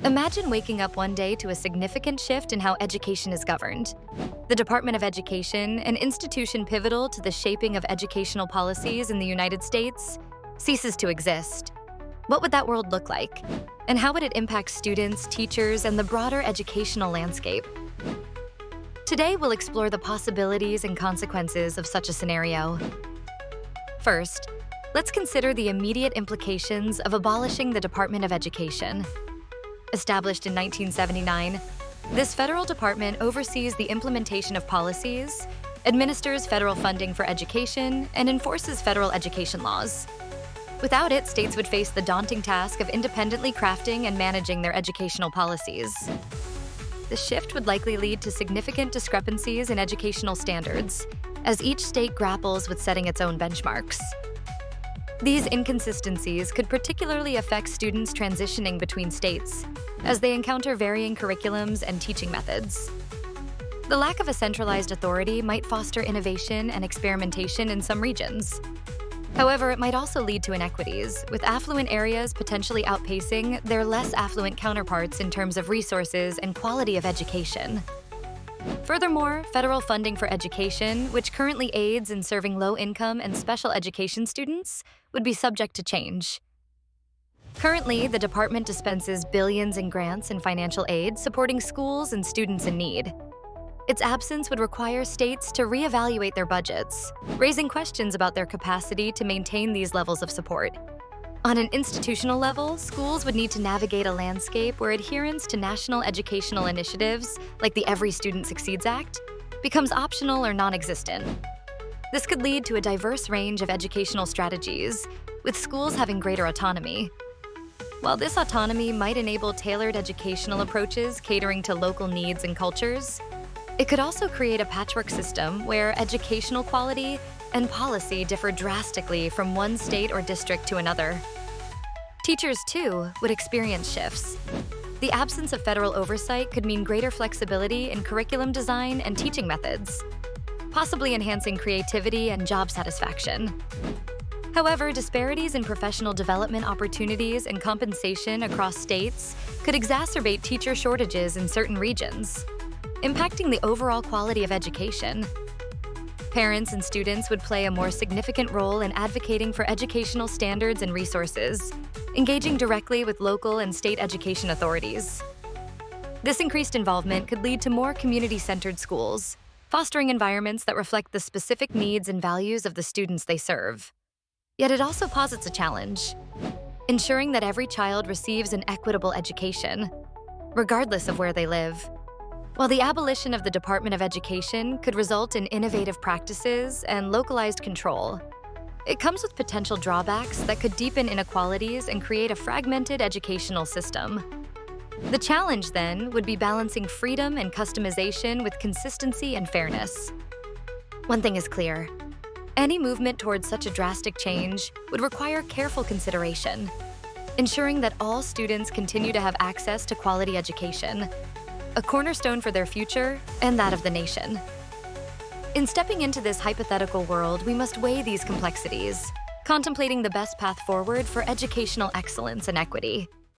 Imagine waking up one day to a significant shift in how education is governed. The Department of Education, an institution pivotal to the shaping of educational policies in the United States, ceases to exist. What would that world look like? And how would it impact students, teachers, and the broader educational landscape? Today, we'll explore the possibilities and consequences of such a scenario. First, let's consider the immediate implications of abolishing the Department of Education. Established in 1979, this federal department oversees the implementation of policies, administers federal funding for education, and enforces federal education laws. Without it, states would face the daunting task of independently crafting and managing their educational policies. The shift would likely lead to significant discrepancies in educational standards, as each state grapples with setting its own benchmarks. These inconsistencies could particularly affect students transitioning between states, as they encounter varying curriculums and teaching methods. The lack of a centralized authority might foster innovation and experimentation in some regions. However, it might also lead to inequities, with affluent areas potentially outpacing their less affluent counterparts in terms of resources and quality of education. Furthermore, federal funding for education, which currently aids in serving low-income and special education students, would be subject to change. Currently, the department dispenses billions in grants and financial aid supporting schools and students in need. Its absence would require states to reevaluate their budgets, raising questions about their capacity to maintain these levels of support. On an institutional level, schools would need to navigate a landscape where adherence to national educational initiatives, like the Every Student Succeeds Act, becomes optional or non-existent. This could lead to a diverse range of educational strategies, with schools having greater autonomy. While this autonomy might enable tailored educational approaches catering to local needs and cultures, it could also create a patchwork system where educational quality and policy differ drastically from one state or district to another. Teachers, too, would experience shifts. The absence of federal oversight could mean greater flexibility in curriculum design and teaching methods, possibly enhancing creativity and job satisfaction. However, disparities in professional development opportunities and compensation across states could exacerbate teacher shortages in certain regions, impacting the overall quality of education. Parents and students would play a more significant role in advocating for educational standards and resources, engaging directly with local and state education authorities. This increased involvement could lead to more community-centered schools, fostering environments that reflect the specific needs and values of the students they serve. Yet it also posits a challenge: ensuring that every child receives an equitable education, regardless of where they live. While the abolition of the Department of Education could result in innovative practices and localized control, it comes with potential drawbacks that could deepen inequalities and create a fragmented educational system. The challenge, then, would be balancing freedom and customization with consistency and fairness. One thing is clear: any movement towards such a drastic change would require careful consideration, ensuring that all students continue to have access to quality education, a cornerstone for their future and that of the nation. In stepping into this hypothetical world, we must weigh these complexities, contemplating the best path forward for educational excellence and equity.